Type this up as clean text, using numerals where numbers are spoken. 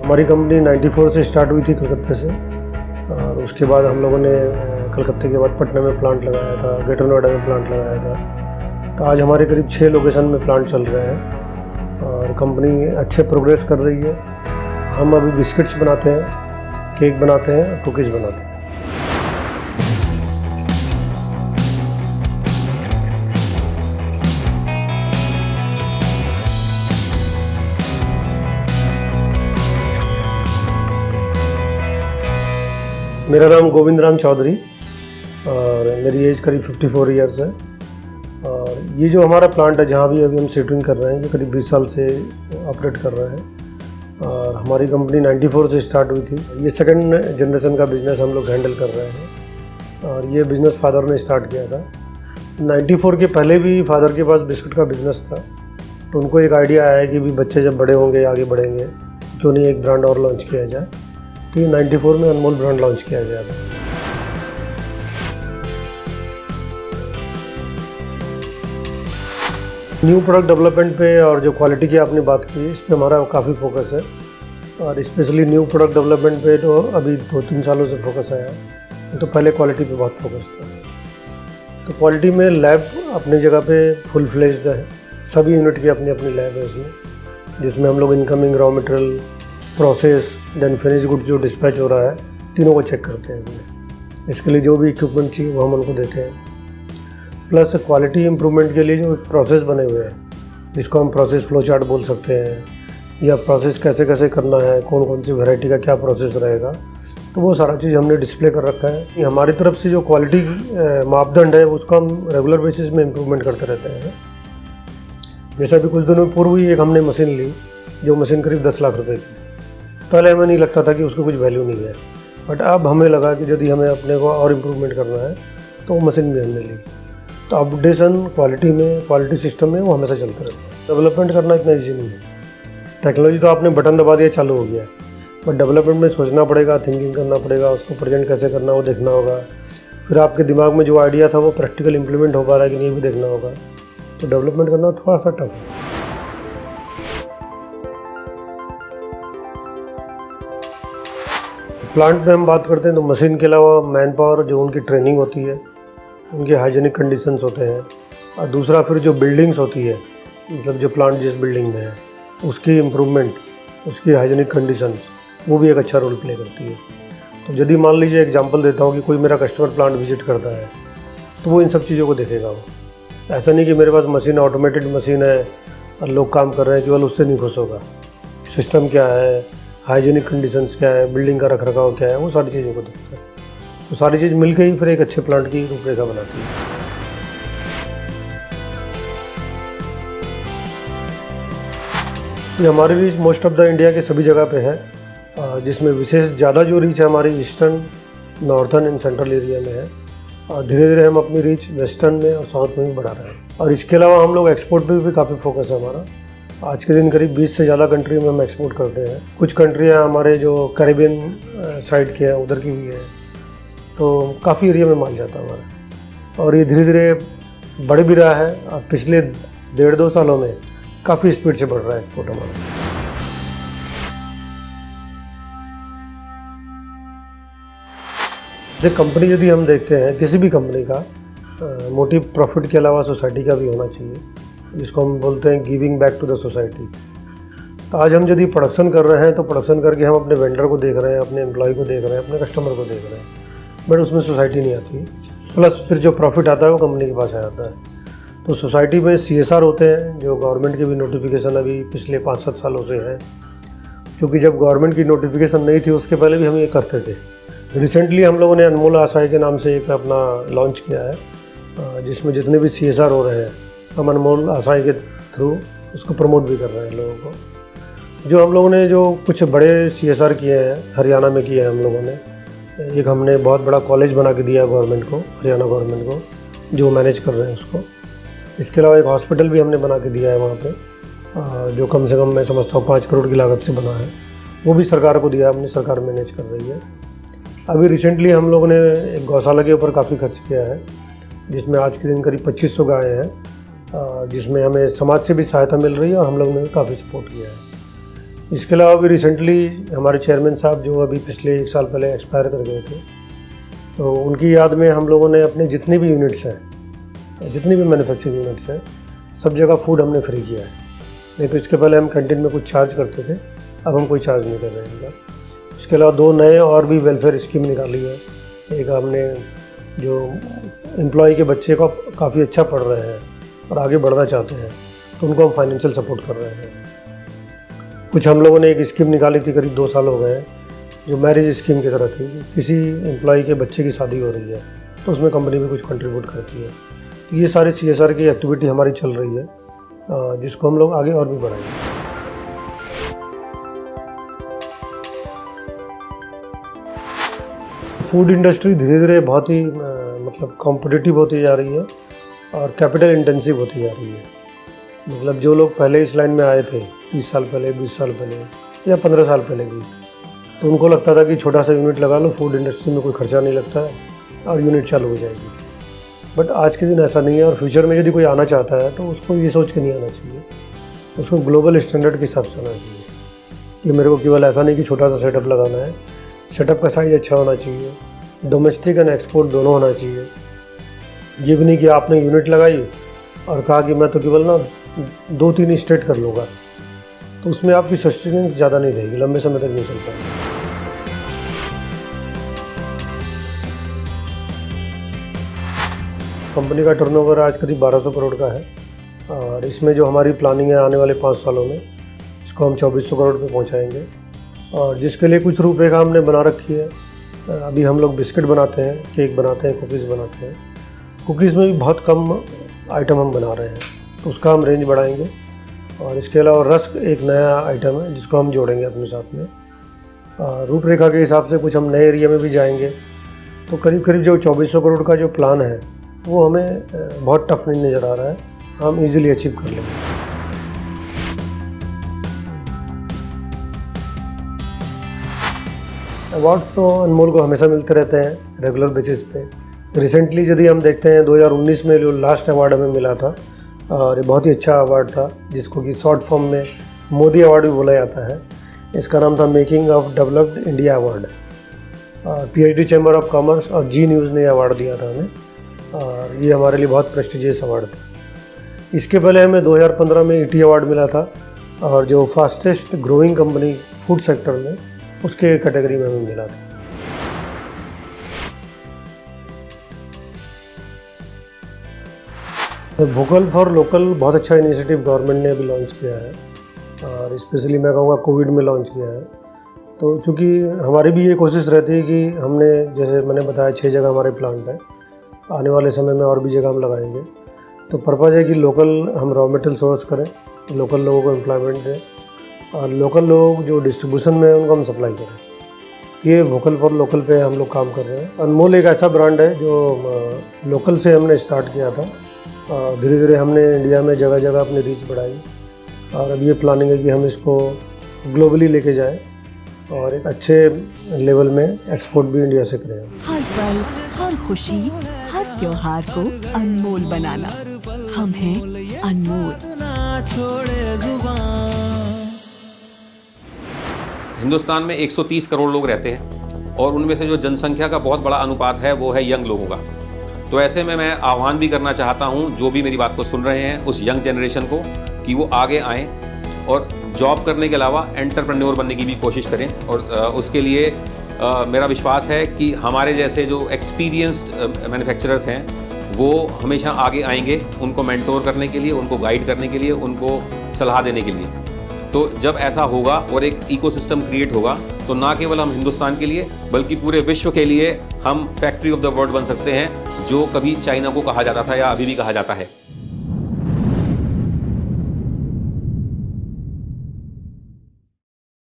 हमारी कंपनी 94 से स्टार्ट हुई थी कलकत्ते से, और उसके बाद हम लोगों ने कलकत्ते के बाद पटना में प्लांट लगाया था, ग्रेटर नोएडा में प्लांट लगाया था। तो आज हमारे करीब 6 लोकेशन में प्लांट चल रहे हैं और कंपनी अच्छे प्रोग्रेस कर रही है। हम अभी बिस्किट्स बनाते हैं, केक बनाते हैं और कुकीज़ बनाते हैं। मेरा नाम गोविंद राम चौधरी और मेरी एज करीब 54 ईयर्स है। और ये जो हमारा प्लांट है जहाँ भी अभी हम सेटरिंग कर रहे हैं, ये करीब 20 साल से ऑपरेट कर रहे हैं और हमारी कंपनी 94 से स्टार्ट हुई थी। ये सेकंड जनरेशन का बिज़नेस हम लोग हैंडल कर रहे हैं और ये बिज़नेस फादर ने स्टार्ट किया था। 94 के पहले भी फादर के पास बिस्कुट का बिज़नेस था, तो उनको एक आइडिया आया कि भी बच्चे जब बड़े होंगे, आगे बढ़ेंगे, तो क्यों नहीं एक ब्रांड और लॉन्च किया जाए। तो ये 94 में अनमोल ब्रांड लॉन्च किया गया था। न्यू प्रोडक्ट डेवलपमेंट पे और जो क्वालिटी की आपने बात की, इस पे हमारा काफ़ी फोकस है और स्पेशली न्यू प्रोडक्ट डेवलपमेंट पे तो अभी 2-3 सालों से फोकस आया है। तो पहले क्वालिटी पे बहुत फोकस था। तो क्वालिटी में लैब अपनी जगह पे फुल फ्लेज्ड है, सभी यूनिट की अपनी अपनी लैब है उसमें, जिसमें हम लोग incoming raw material, process, then finish good जो डिस्पैच हो रहा है, तीनों को चेक करते हैं। इसके लिए जो भी इक्विपमेंट चाहिए वो हम उनको देते हैं। प्लस क्वालिटी इम्प्रूवमेंट के लिए जो प्रोसेस बने हुए हैं, जिसको हम प्रोसेस फ्लो चार्ट बोल सकते हैं, या प्रोसेस कैसे कैसे करना है, कौन कौन सी वैरायटी का क्या प्रोसेस रहेगा, तो वो सारा चीज़ हमने डिस्प्ले कर रखा है। हमारी तरफ से जो क्वालिटी मापदंड है उसको हम रेगुलर बेसिस में इम्प्रूवमेंट करते रहते हैं। जैसे अभी कुछ दिनों पूर्व ही एक हमने मशीन ली, जो मशीन करीब 10 लाख रुपए की। पहले हमें नहीं लगता था कि उसको कुछ वैल्यू नहीं है, बट अब हमें लगा कि यदि हमें अपने को और इम्प्रूवमेंट करना है तो वो मशीन भी हमने ली। तो अपडेशन क्वालिटी में, क्वालिटी सिस्टम में वो हमेशा चलता रहता है। डेवलपमेंट करना इतना ईजी नहीं है। टेक्नोलॉजी तो आपने बटन दबा दिया, चालू हो गया, बट डेवलपमेंट में सोचना पड़ेगा, थिंकिंग करना पड़ेगा, उसको प्रेजेंट कैसे करना वो देखना होगा। फिर आपके दिमाग में जो आइडिया था वो प्रैक्टिकल इम्प्लीमेंट हो पा रहा है कि नहीं भी देखना होगा। तो डेवलपमेंट करना थोड़ा सा टफ है। प्लांट में हम बात करते हैं तो मशीन के अलावा मैन पावर, जो उनकी ट्रेनिंग होती है, उनके हाइजीनिक कंडीशंस होते हैं, और दूसरा फिर जो बिल्डिंग्स होती है, मतलब जो प्लांट जिस बिल्डिंग में है उसकी इम्प्रूवमेंट, उसकी हाइजीनिक कंडीशन, वो भी एक अच्छा रोल प्ले करती है। तो यदि मान लीजिए एग्जांपल देता हूँ कि कोई मेरा कस्टमर प्लांट विजिट करता है तो वो इन सब चीज़ों को देखेगा। वो ऐसा नहीं कि मेरे पास मशीन, ऑटोमेटेड मशीन है और लोग काम कर रहे हैं, केवल उससे नहीं खुश होगा। सिस्टम क्या है, हाइजीनिक कंडीशंस क्या है, बिल्डिंग का रखरखाव क्या है, वो सारी चीज़ों को देखता है। तो सारी चीज़ मिलकर ही फिर एक अच्छे प्लांट की रूपरेखा बनाती है। ये हमारी reach most of the India के सभी जगह पे है, जिसमें विशेष ज़्यादा जो रीच है हमारी eastern, northern and central area में है, और धीरे धीरे हम अपनी रीच वेस्टर्न में और साउथ में भी बढ़ा रहे हैं। और इसके अलावा हम लोग एक्सपोर्ट पे भी काफ़ी फोकस है हमारा। आज के दिन करीब 20 से ज़्यादा कंट्री में हम एक्सपोर्ट करते हैं। कुछ कंट्रियाँ हमारे जो कैरिबियन साइड के हैं उधर की भी है, तो काफ़ी एरिया में माल जाता है हमारा। और ये धीरे धीरे बढ़ भी रहा है और पिछले 1.5-2 सालों में काफ़ी स्पीड से बढ़ रहा है एक्सपोर्ट हमारा। जो कंपनी यदि हम देखते हैं, किसी भी कंपनी का मोटिव प्रॉफिट के अलावा सोसाइटी का भी होना चाहिए, जिसको हम बोलते हैं giving back to the society. तो आज हम यदि प्रोडक्शन कर रहे हैं तो प्रोडक्शन करके हम अपने वेंडर को देख रहे हैं, अपने एम्प्लॉय को देख रहे हैं, अपने कस्टमर को देख रहे हैं, बट उसमें सोसाइटी नहीं आती। प्लस फिर जो प्रॉफिट आता है वो कंपनी के पास आ जाता है। तो सोसाइटी में CSR होते हैं, जो गवर्नमेंट की भी नोटिफिकेशन अभी पिछले 5-7 सालों से है, क्योंकि जब गवर्नमेंट की नोटिफिकेशन नहीं थी उसके पहले भी हम ये करते थे। रिसेंटली हम लोगों ने अनमोल आशाएं के नाम से एक अपना लॉन्च किया है, जिसमें जितने भी CSR हो रहे हैं हम अनमोल आशाएं के थ्रू उसको प्रमोट भी कर रहे हैं लोगों को। जो हम लोगों ने जो कुछ बड़े CSR किए हैं, हरियाणा में किए हैं हम लोगों ने। एक हमने बहुत बड़ा कॉलेज बना के दिया गवर्नमेंट को, हरियाणा गवर्नमेंट को, जो मैनेज कर रहे हैं उसको। इसके अलावा एक हॉस्पिटल भी हमने बना के दिया है वहाँ पे, जो कम से कम मैं समझता हूँ 5 करोड़ की लागत से बना है। वो भी सरकार को दिया, अपनी सरकार मैनेज कर रही है। अभी रिसेंटली हम लोगों ने एक गौशाला के ऊपर काफ़ी खर्च किया है, जिसमें आज के दिन करीब 2500 गायें हैं, जिसमें हमें समाज से भी सहायता मिल रही है और हम लोगों ने भी काफ़ी सपोर्ट किया है। इसके अलावा भी रिसेंटली हमारे चेयरमैन साहब जो अभी पिछले 1 साल पहले एक्सपायर कर गए थे, तो उनकी याद में हम लोगों ने अपने जितनी भी यूनिट्स हैं, जितनी भी मैन्युफैक्चरिंग यूनिट्स हैं, सब जगह फूड हमने फ्री किया है। नहीं तो इसके पहले हम कैंटीन में कुछ चार्ज करते थे, अब हम कोई चार्ज नहीं कर रहे हैं इनका। इसके अलावा 2 नए और भी वेलफेयर स्कीम निकाली है। एक हमने जो एम्प्लॉय के बच्चे को काफ़ी अच्छा पढ़ रहे हैं और आगे बढ़ना चाहते हैं, तो उनको हम फाइनेंशियल सपोर्ट कर रहे हैं। कुछ हम लोगों ने एक स्कीम निकाली थी, करीब 2 साल हो गए हैं, जो मैरिज स्कीम की तरह थी। किसी एम्प्लॉय के बच्चे की शादी हो रही है तो उसमें कंपनी भी कुछ कंट्रीब्यूट करती है। तो ये सारी CSR की एक्टिविटी हमारी चल रही है, जिसको हम लोग आगे और भी बढ़ाएंगे। फूड इंडस्ट्री धीरे धीरे बहुत ही मतलब कॉम्पिटिटिव होती जा रही है और कैपिटल इंटेंसिव होती जा रही है। मतलब जो लोग पहले इस लाइन में आए थे 30 साल पहले, 20 साल पहले या 15 साल पहले भी, तो उनको लगता था कि छोटा सा यूनिट लगा लो, फूड इंडस्ट्री में कोई खर्चा नहीं लगता है और यूनिट चालू हो जाएगी। बट आज के दिन ऐसा नहीं है, और फ्यूचर में यदि कोई आना चाहता है तो उसको ये सोच के नहीं आना चाहिए, उसको ग्लोबल स्टैंडर्ड के हिसाब से आना चाहिए कि मेरे को केवल ऐसा नहीं कि छोटा सा सेटअप लगाना है, सेटअप का साइज़ अच्छा होना चाहिए, डोमेस्टिक एंड एक्सपोर्ट दोनों होना चाहिए। ये भी नहीं कि आपने यूनिट लगाई और कहा कि मैं तो केवल ना 2-3 स्टेट कर लूँगा, तो उसमें आपकी सस्टेनेंस ज़्यादा नहीं रहेगी, लंबे समय तक नहीं चल पाएगी। कंपनी का टर्नओवर आज करीब 1200 करोड़ का है, और इसमें जो हमारी प्लानिंग है आने वाले 5 सालों में, इसको हम 2400 करोड़ पे पहुंचाएंगे, और जिसके लिए कुछ रूपरेखा हमने बना रखी है। अभी हम लोग बिस्किट बनाते हैं, केक बनाते हैं, कुकीज़ बनाते हैं। कुकीज़ में भी बहुत कम आइटम हम बना रहे हैं, तो उसका हम रेंज बढ़ाएंगे। और इसके अलावा रस्क एक नया आइटम है जिसको हम जोड़ेंगे अपने साथ में। रूपरेखा के हिसाब से कुछ हम नए एरिया में भी जाएंगे, तो करीब करीब जो 2400 करोड़ का जो प्लान है वो हमें बहुत टफ नहीं नज़र आ रहा है, हम इजीली अचीव कर लेंगे। अवार्ड्स तो अनमोल को हमेशा मिलते रहते हैं रेगुलर बेसिस पे। रिसेंटली यदि हम देखते हैं 2019 में जो लास्ट अवार्ड हमें मिला था, और ये बहुत ही अच्छा अवार्ड था, जिसको कि शॉर्ट फॉर्म में मोदी अवार्ड भी बोला जाता है। इसका नाम था making of developed India award. PhD chamber of commerce और जी न्यूज़ ने अवार्ड दिया था हमें, और ये हमारे लिए बहुत प्रेस्टिजियस अवार्ड था। इसके पहले हमें 2015 में ET अवार्ड मिला था, और जो fastest growing company food sector में, उसके कैटेगरी में हमें मिला था। वोकल फॉर लोकल बहुत अच्छा इनिशिएटिव गवर्नमेंट ने अभी लॉन्च किया है, और स्पेशली मैं कहूँगा कोविड में लॉन्च किया है। तो चूँकि हमारी भी ये कोशिश रहती है कि हमने, जैसे मैंने बताया 6 जगह हमारे प्लांट है, आने वाले समय में और भी जगह हम लगाएंगे। तो पर्पज़ है कि लोकल हम रॉ मटेरियल सोर्स करें, लोकल लोगों को एम्प्लॉयमेंट दें, और लोकल लोग जो डिस्ट्रीब्यूशन में है उनको हम सप्लाई करें। तो ये वोकल फॉर लोकल पे हम लोग काम कर रहे हैं। अनमोल एक ऐसा ब्रांड है जो लोकल से हमने स्टार्ट किया था, धीरे धीरे हमने इंडिया में जगह जगह अपनी रीच बढ़ाई, और अब ये प्लानिंग है कि हम इसको ग्लोबली लेके जाएं और एक अच्छे लेवल में एक्सपोर्ट भी इंडिया से करें। हर पल, हर खुशी, हर त्योहार को अनमोल बनाना, हम हैं अनमोल। हिंदुस्तान में 130 करोड़ लोग रहते हैं, और उनमें से जो जनसंख्या का बहुत बड़ा अनुपात है वो है यंग लोगों का। तो ऐसे में मैं आह्वान भी करना चाहता हूं, जो भी मेरी बात को सुन रहे हैं, उस यंग जनरेशन को, कि वो आगे आएँ और जॉब करने के अलावा एंटरप्रेन्योर बनने की भी कोशिश करें। और उसके लिए मेरा विश्वास है कि हमारे जैसे जो एक्सपीरियंस्ड मैन्युफैक्चरर्स हैं वो हमेशा आगे आएंगे, उनको मेंटोर करने के लिए, उनको गाइड करने के लिए, उनको सलाह देने के लिए। तो जब ऐसा होगा और एक इकोसिस्टम क्रिएट होगा, तो ना केवल हम हिंदुस्तान के लिए बल्कि पूरे विश्व के लिए हम फैक्ट्री ऑफ द वर्ल्ड बन सकते हैं, जो कभी चाइना को कहा जाता था या अभी भी कहा जाता है।